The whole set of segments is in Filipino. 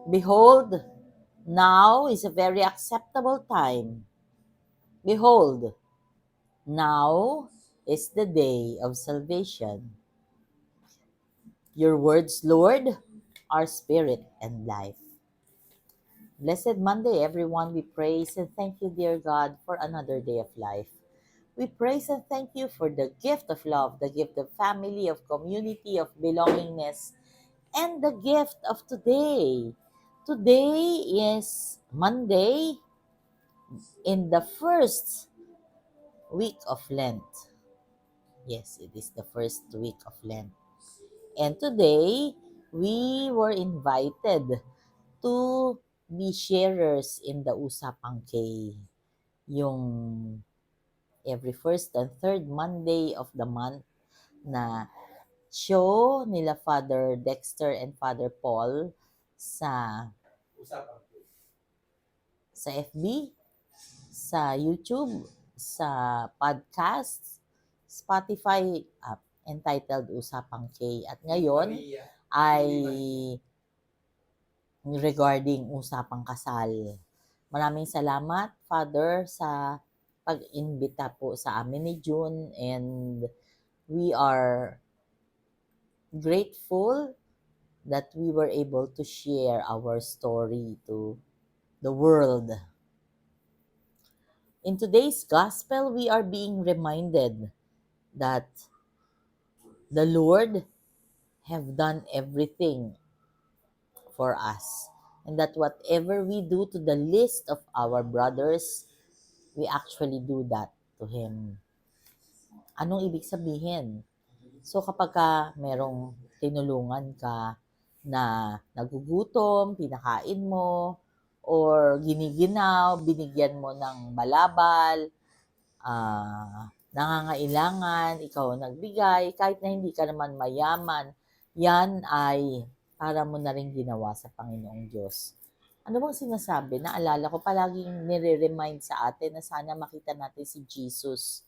Behold, now is a very acceptable time. Behold, now is the day of salvation. Your words, Lord, are spirit and life. Blessed Monday, everyone. We praise and thank you, dear God, for another day of life. We praise and thank you for the gift of love, the gift of family, of community, of belongingness, and the gift of today. Today is Monday in the first week of Lent. Yes, it is the first week of Lent. And today, we were invited to be sharers in the Usapang K. Yung every first and third Monday of the month na show nila Father Dexter and Father Paul sa FB, sa YouTube, sa podcast, Spotify app entitled Usapang K. At ngayon ay regarding Usapang Kasal. Maraming salamat, Father, sa pag-imbita po sa amin ni June, and we are grateful that we were able to share our story to the world. In today's gospel, we are being reminded that the Lord have done everything for us, and that whatever we do to the least of our brothers, we actually do that to Him. Anong ibig sabihin? So kapag ka merong tinulungan ka na nagugutom, pinakain mo, or giniginaw, binigyan mo ng balabal, nangangailangan, ikaw ang nagbigay, kahit na hindi ka naman mayaman, yan ay para mo na rin ginawa sa Panginoong Diyos. Ano bang sinasabi? Naalala ko, palaging nire-remind sa atin na sana makita natin si Jesus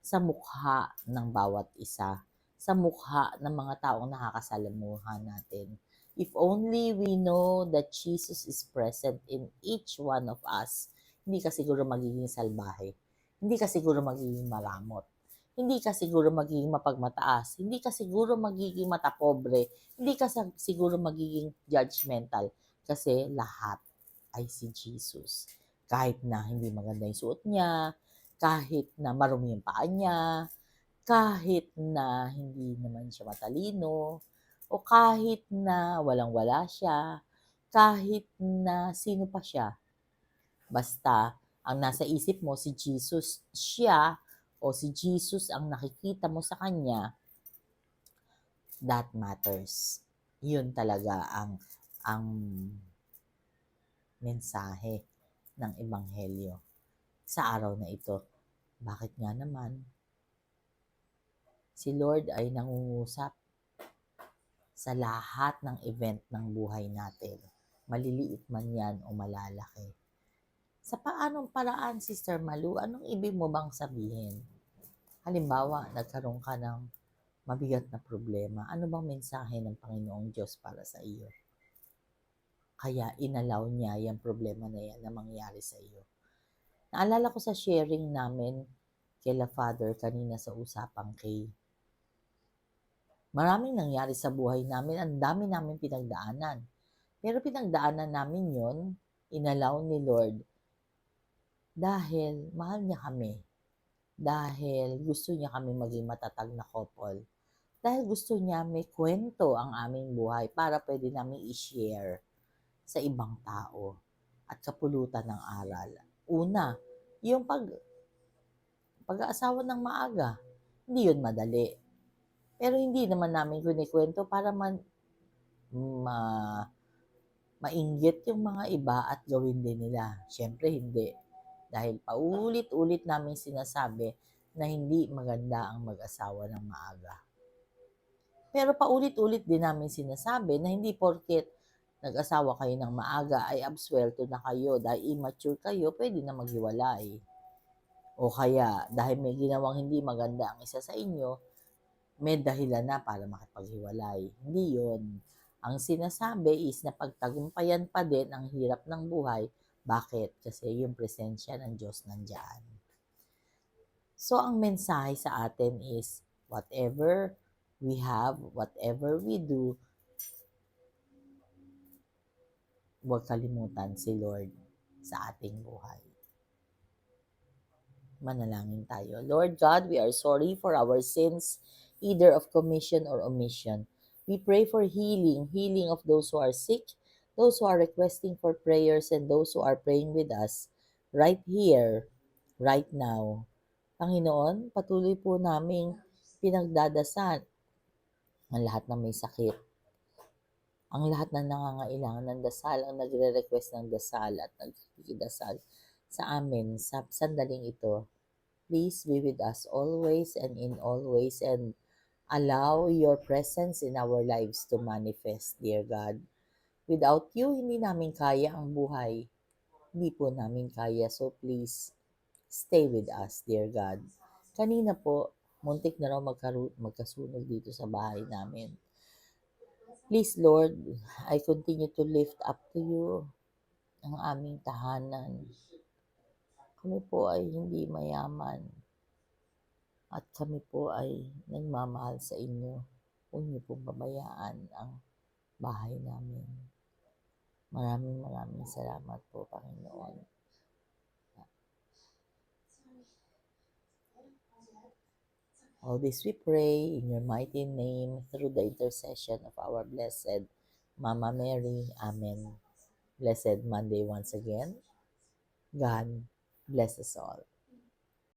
sa mukha ng bawat isa, sa mukha ng mga taong nakakasalamuha natin. If only we know that Jesus is present in each one of us, hindi ka siguro magiging salbahe. Hindi ka siguro magiging maramot. Hindi ka siguro magiging mapagmataas. Hindi ka siguro magiging matapobre. Hindi ka siguro magiging judgmental. Kasi lahat ay si Jesus. Kahit na hindi maganda yung suot niya, kahit na marumi yung paa niya, kahit na hindi naman siya matalino, o kahit na walang-wala siya, kahit na sino pa siya. Basta, ang nasa isip mo, si Jesus siya, o si Jesus ang nakikita mo sa kanya, that matters. Yun talaga ang mensahe ng Ebanghelyo sa araw na ito. Bakit nga naman? Si Lord ay nangungusap sa lahat ng event ng buhay natin. Maliliit man yan o malalaki. Sa paanong paraan, Sister Malu, anong ibig mo bang sabihin? Halimbawa, nagkaroon ka ng mabigat na problema. Ano bang mensahe ng Panginoong Diyos para sa iyo? Kaya inalaw niya yung problema na yan na mangyari sa iyo. Naalala ko sa sharing namin kila Father kanina sa Usapang K. Maraming nangyari sa buhay namin. Ang dami namin pinagdaanan. Pero pinagdaanan namin yon, inalaw ni Lord dahil mahal niya kami. Dahil gusto niya kami maging matatag na couple. Dahil gusto niya may kwento ang aming buhay para pwede namin i-share sa ibang tao at kapulutan ng aral. Una, yung pag-aasawa ng maaga. Hindi yun madali. Pero hindi naman namin kunikwento para mainggit yung mga iba at gawin din nila. Siyempre hindi. Dahil paulit-ulit namin sinasabi na hindi maganda ang mag-asawa ng maaga. Pero paulit-ulit din namin sinasabi na hindi porket nag-asawa kayo ng maaga ay absuelto na kayo. Dahil immature kayo, pwede na maghiwalay. O kaya, dahil may ginawang hindi maganda ang isa sa inyo, may dahilan na para makipaghiwalay. Hindi yun. Ang sinasabi is na pagtagumpayan pa din ang hirap ng buhay. Bakit? Kasi yung presensya ng Diyos nandiyan. So, ang mensahe sa atin is, whatever we have, whatever we do, huwag kalimutan si Lord sa ating buhay. Manalangin tayo. Lord God, we are sorry for our sins, either of commission or omission. We pray for healing, healing of those who are sick, those who are requesting for prayers, and those who are praying with us right here, right now. Panginoon, patuloy po naming pinagdadasal ang lahat ng may sakit, ang lahat ng nangangailangan ng dasal, ang nagre-request ng dasal at nagkikidasal sa amin sa sandaling ito. Please be with us always and in all ways and allow your presence in our lives to manifest, dear God. Without you, hindi namin kaya ang buhay. Hindi po namin kaya. So please, stay with us, dear God. Kanina po, muntik na raw magkasunog dito sa bahay namin. Please, Lord, I continue to lift up to you ang aming tahanan. Kami po ay hindi mayaman at kami po ay nagmamahal sa inyo. Huwag niyo pong babayaan ang bahay namin. Maraming salamat po, Panginoon. All this we pray in your mighty name through the intercession of our blessed Mama Mary. Amen. Blessed Monday once again. God bless us all.